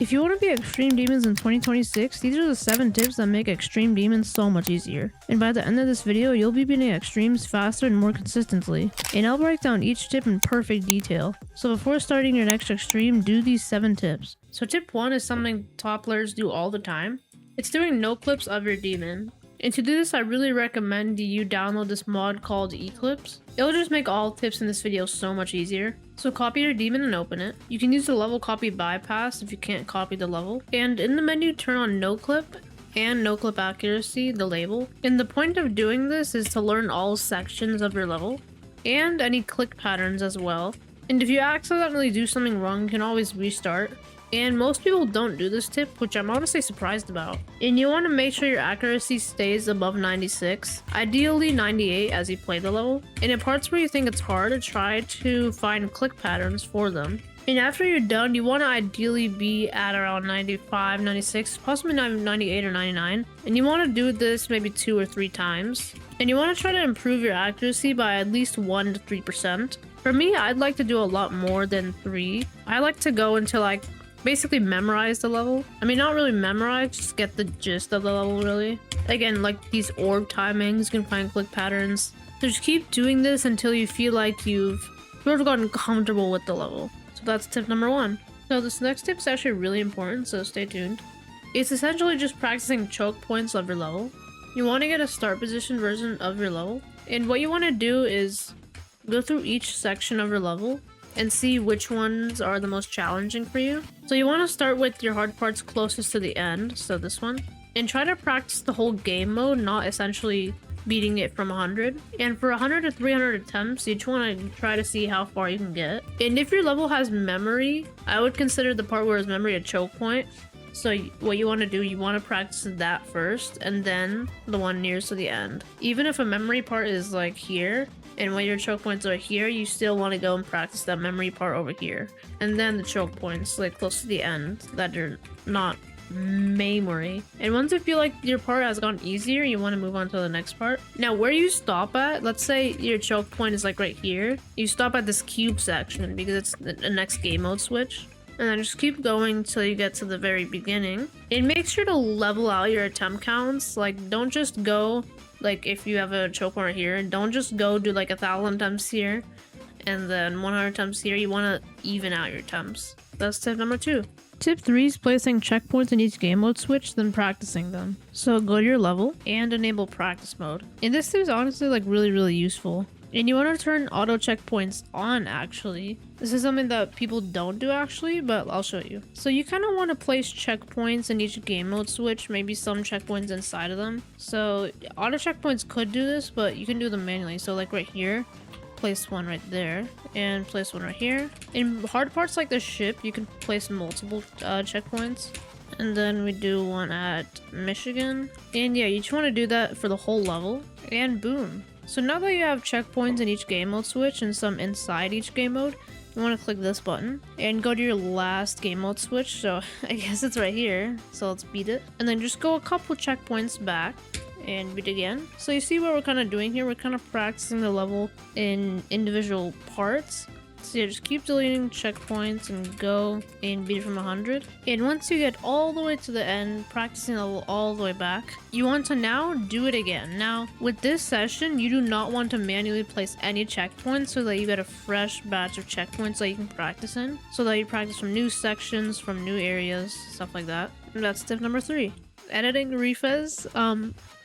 If you want to be extreme demons in 2026, these are the 7 tips that make extreme demons so much easier. And by the end of this video, you'll be beating extremes faster and more consistently. And I'll break down each tip in perfect detail. So before starting your next extreme, do these 7 tips. So tip 1 is something top players do all the time. It's doing noclips of your demon. And to do this, I really recommend you download this mod called eclipse. It'll just make all tips in this video so much easier. So copy your demon and open it. You can use the level copy bypass if you can't copy the level. And in the menu, turn on noclip and noclip accuracy, the label. And the point of doing this is to learn all sections of your level and any click patterns as well. And if you accidentally do something wrong, you can always restart. And most people don't do this tip, which I'm honestly surprised about. And you want to make sure your accuracy stays above 96, ideally 98 as you play the level. And in parts where you think it's hard, try to find click patterns for them. And after you're done, you want to ideally be at around 95, 96, possibly 98 or 99. And you want to do this maybe 2 or 3 times. And you want to try to improve your accuracy by at least 1 to 3%. For me, I'd like to do a lot more than 3. I like to go until I basically memorize the level. I mean, not really memorize, just get the gist of the level, really. Again, like these orb timings, you can find click patterns. So just keep doing this until you feel like you've sort of gotten comfortable with the level. So that's tip number 1. So this next tip is actually really important, so stay tuned. It's essentially just practicing choke points of your level. You want to get a start position version of your level. And what you want to do is go through each section of your level and see which ones are the most challenging for you. So you want to start with your hard parts closest to the end, so this one, and try to practice the whole game mode, not essentially beating it from 100. And for 100 to 300 attempts, you just want to try to see how far you can get. And if your level has memory, I would consider the part where it's memory a choke point. So what you want to do, you want to practice that first, and then the one nearest to the end. Even if a memory part is like here, and when your choke points are here, you still want to go and practice that memory part over here. And then the choke points like close to the end that are not memory. And once you feel like your part has gotten easier, you want to move on to the next part. Now where you stop at, let's say your choke point is like right here. You stop at this cube section because it's the next game mode switch. And then just keep going until you get to the very beginning. And make sure to level out your attempt counts. Like, don't just go, like, if you have a choke point right here, don't just go do like 1,000 attempts here and then 100 attempts here. You want to even out your attempts. That's tip number 2. Tip 3 is placing checkpoints in each game mode switch, then practicing them. So go to your level and enable practice mode. And this tip is honestly like really useful. And you want to turn auto checkpoints on, actually. This is something that people don't do actually, but I'll show you. So you kind of want to place checkpoints in each game mode switch, maybe some checkpoints inside of them. So auto checkpoints could do this, but you can do them manually. So like right here, place one right there and place one right here. In hard parts like the ship, you can place multiple checkpoints. And then we do one at Michigan. And yeah, you just want to do that for the whole level, and boom. So now that you have checkpoints in each game mode switch and some inside each game mode, you want to click this button and go to your last game mode switch. So I guess it's right here. So let's beat it. And then just go a couple checkpoints back and beat again. So you see what we're kind of doing here? We're kind of practicing the level in individual parts. So yeah, just keep deleting checkpoints and go and beat it from 100. And once you get all the way to the end, practicing the level all the way back, you want to now do it again. Now, with this session, you do not want to manually place any checkpoints so that you get a fresh batch of checkpoints that you can practice in. So that you practice from new sections, from new areas, stuff like that. And that's tip number 3. Editing Reffaz.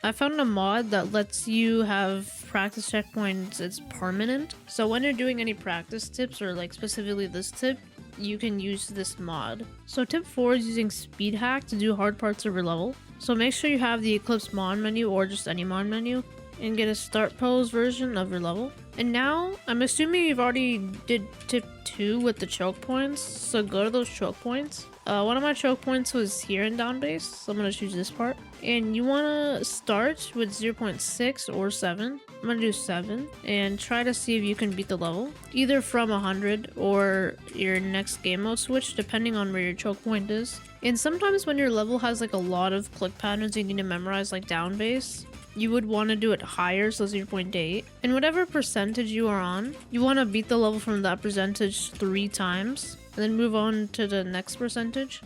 I found a mod that lets you have practice checkpoints. It's permanent. So when you're doing any practice tips, or like specifically this tip, you can use this mod. So tip 4 is using speedhack to do hard parts of your level. So make sure you have the Eclipse mod menu or just any mod menu and get a start pose version of your level. And now I'm assuming you've already did tip 2 with the choke points. So go to those choke points. One of my choke points was here in down base, so I'm going to choose this part. And you want to start with 0.6 or 7. I'm going to do 7 and try to see if you can beat the level, either from 100 or your next game mode switch, depending on where your choke point is. And sometimes when your level has like a lot of click patterns you need to memorize, like down base, you would want to do it higher, so 0.8. And whatever percentage you are on, you want to beat the level from that percentage 3 times. And then move on to the next percentage.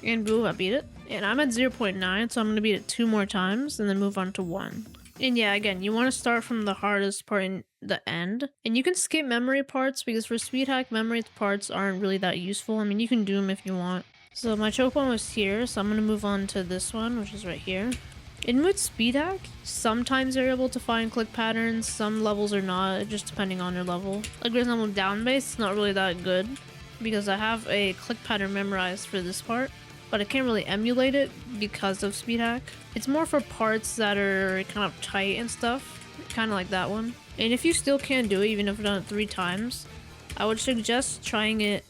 And boom, I beat it. And I'm at 0.9, so I'm going to beat it 2 more times and then move on to 1. And yeah, again, you want to start from the hardest part in the end. And you can skip memory parts because for speed hack, memory parts aren't really that useful. I mean, you can do them if you want. So my choke point was here, so I'm going to move on to this one, which is right here. And with speed hack, sometimes you're able to find click patterns, some levels are not, just depending on your level. Like for example, down base, it's not really that good because I have a click pattern memorized for this part, but I can't really emulate it because of speed hack. It's more for parts that are kind of tight and stuff, kind of like that one. And if you still can't do it, even if you've done it 3 times, I would suggest trying it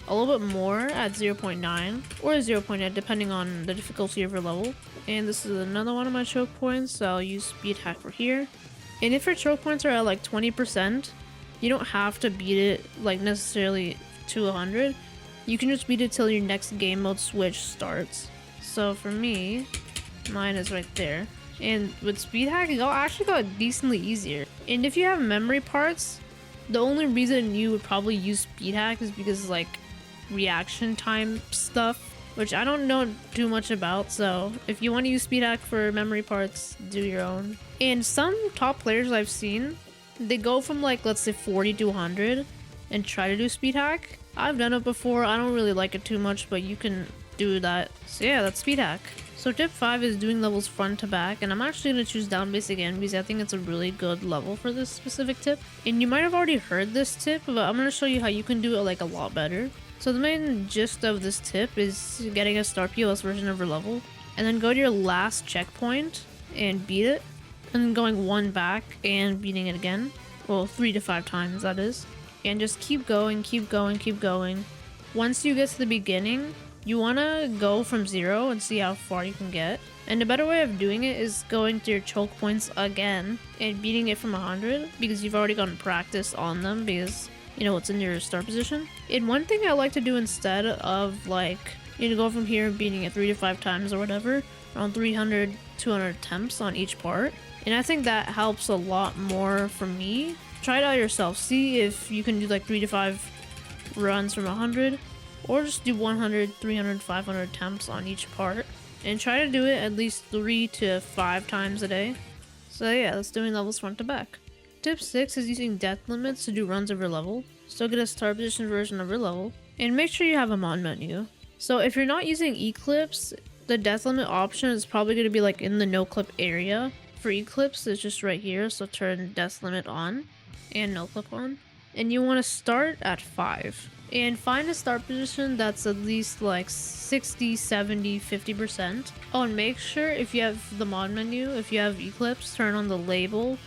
a little bit more at 0.9 or 0.8 depending on the difficulty of your level. And this is another one of my choke points, so I'll use speed hack for here. And if your choke points are at like 20%, you don't have to beat it like necessarily to 100. You can just beat it till your next game mode switch starts. So for me, mine is right there. And with speed hack, it actually got decently easier. And if you have memory parts, the only reason you would probably use speed hack is because like reaction time stuff, which I don't know too much about. So if you want to use speed hack for memory parts, do your own. And some top players I've seen, they go from like, let's say 40 to 100 and try to do speed hack. I've done it before. I don't really like it too much, but you can do that. So yeah, that's speed hack. So tip 5 is doing levels front to back, and I'm actually going to choose down base again because I think it's a really good level for this specific tip. And you might have already heard this tip, but I'm going to show you how you can do it like a lot better. So the main gist of this tip is getting a star POS version of your level, and then go to your last checkpoint and beat it, and then going 1 back and beating it again. Well, 3 to 5 times that is. And just keep going, keep going, keep going. Once you get to the beginning, you want to go from 0 and see how far you can get. And a better way of doing it is going to your choke points again and beating it from 100 because you've already gotten practice on them because you know what's in your start position. And one thing I like to do instead of like, you know, go from here and beating it 3 to 5 times or whatever, around 300, 200 attempts on each part. And I think that helps a lot more for me. Try it out yourself. See if you can do like 3 to 5 runs from 100, or just do 100, 300, 500 attempts on each part. And try to do it at least 3 to 5 times a day. So yeah, that's doing levels front to back. Tip 6 is using death limits to do runs of your level. So get a start position version of your level. And make sure you have a mod menu. So if you're not using Eclipse, the death limit option is probably going to be like in the no clip area. For Eclipse, it's just right here, so turn death limit on and no clip on. And you want to start at 5. And find a start position that's at least like 60, 70, 50%. Oh, and make sure if you have the mod menu, if you have Eclipse, turn on the label,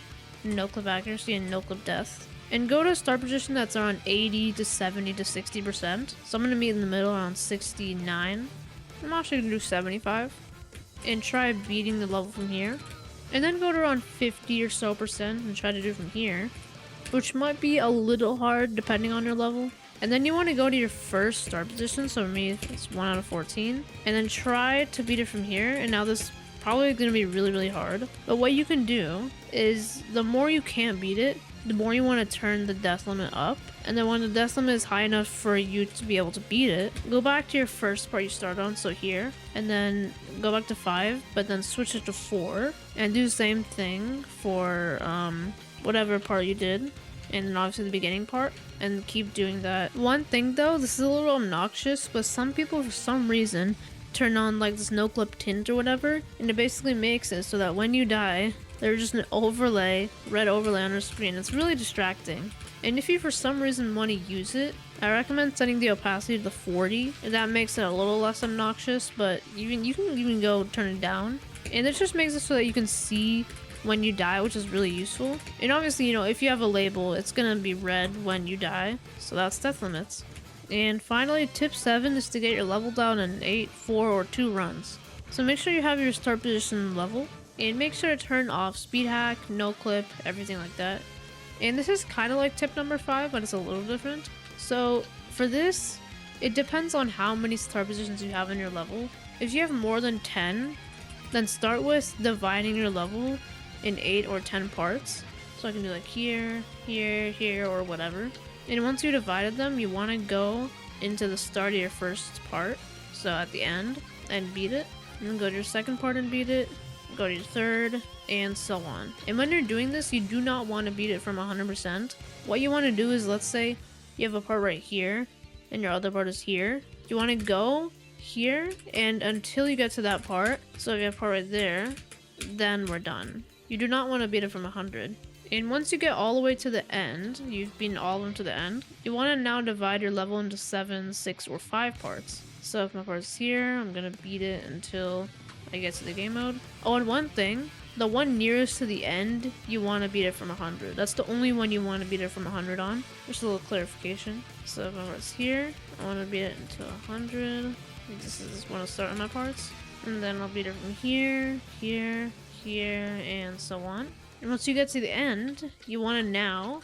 no clip accuracy, and no clip death. And go to a start position that's around 80 to 70 to 60%. So I'm going to meet in the middle around 69. I'm actually going to do 75. And try beating the level from here. And then go to around 50 or so percent and try to do from here, which might be a little hard depending on your level. And then you want to go to your first start position, so for me it's 1 out of 14, and then try to beat it from here. And now this is probably going to be really, really hard, but what you can do is the more you can't beat it, the more you want to turn the death limit up. And then when the death limit is high enough for you to be able to beat it, go back to your first part you started on, so here, and then go back to 5, but then switch it to 4 and do the same thing for whatever part you did, and then obviously the beginning part, and keep doing that. One thing though, this is a little obnoxious, but some people for some reason turn on like this no clip tint or whatever, and it basically makes it so that when you die, there's just an overlay, red overlay on your screen. It's really distracting. And if you for some reason want to use it, I recommend setting the opacity to 40. And that makes it a little less obnoxious, but you can even go turn it down. And it just makes it so that you can see when you die, which is really useful. And obviously, you know, if you have a label, it's gonna be red when you die. So that's death limits. And finally, tip 7 is to get your level down in 8, 4, or 2 runs. So make sure you have your start position level. And make sure to turn off speed hack, no clip, everything like that. And this is kind of like tip number 5, but it's a little different. So for this, it depends on how many start positions you have in your level. If you have more than 10, then start with dividing your level in 8 or 10 parts. So I can do like here, here, here, or whatever. And once you divided them, you want to go into the start of your first part. so at the end, and beat it. And then go to your second part and beat it. Go to your third, and so on. And when you're doing this, you do not want to beat it from 100%. What you want to do is, let's say you have a part right here, and your other part is here. You want to go here, and until you get to that part, so if you have a part right there, then we're done. You do not want to beat it from 100. And once you get all the way to the end, you've beaten all of them to the end, you want to now divide your level into 7, 6, or 5 parts. So if my part's here, I'm going to beat it until I get to the game mode. Oh, and one thing, the one nearest to the end, you want to beat it from 100. That's the only one you want to beat it from 100 on. Just a little clarification. So if my part's here, I want to beat it until 100. This is when I'll start on my parts. And then I'll beat it from here, here, here, and so on. And once you get to the end, you want to now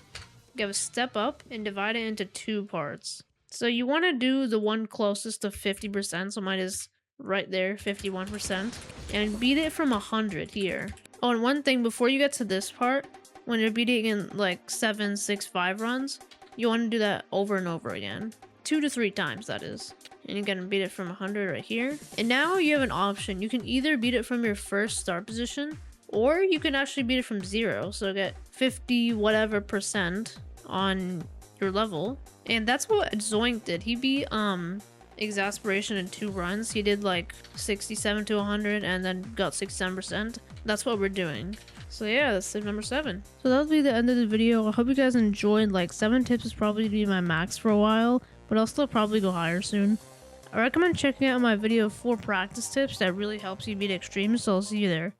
give a step up and divide it into 2 parts. So you want to do the one closest to 50%, so mine is right there, 51%, and beat it from 100 here. Oh, and one thing, before you get to this part, when you're beating in like 7, 6, 5 runs, you want to do that over and over again. 2 to 3 times, that is. And you're gonna beat it from 100 right here. And now you have an option. You can either beat it from your first start position, or you can actually beat it from 0, so get 50 whatever % on your level. And that's what Zoink did. He beat Exasperation in 2 runs. He did like 67 to 100 and then got 67%. That's what we're doing. So yeah, that's tip number 7. So that'll be the end of the video. I hope you guys enjoyed. Like 7 tips is probably to be my max for a while, but I'll still probably go higher soon. I recommend checking out my video 4 practice tips that really helps you beat extremes, so I'll see you there.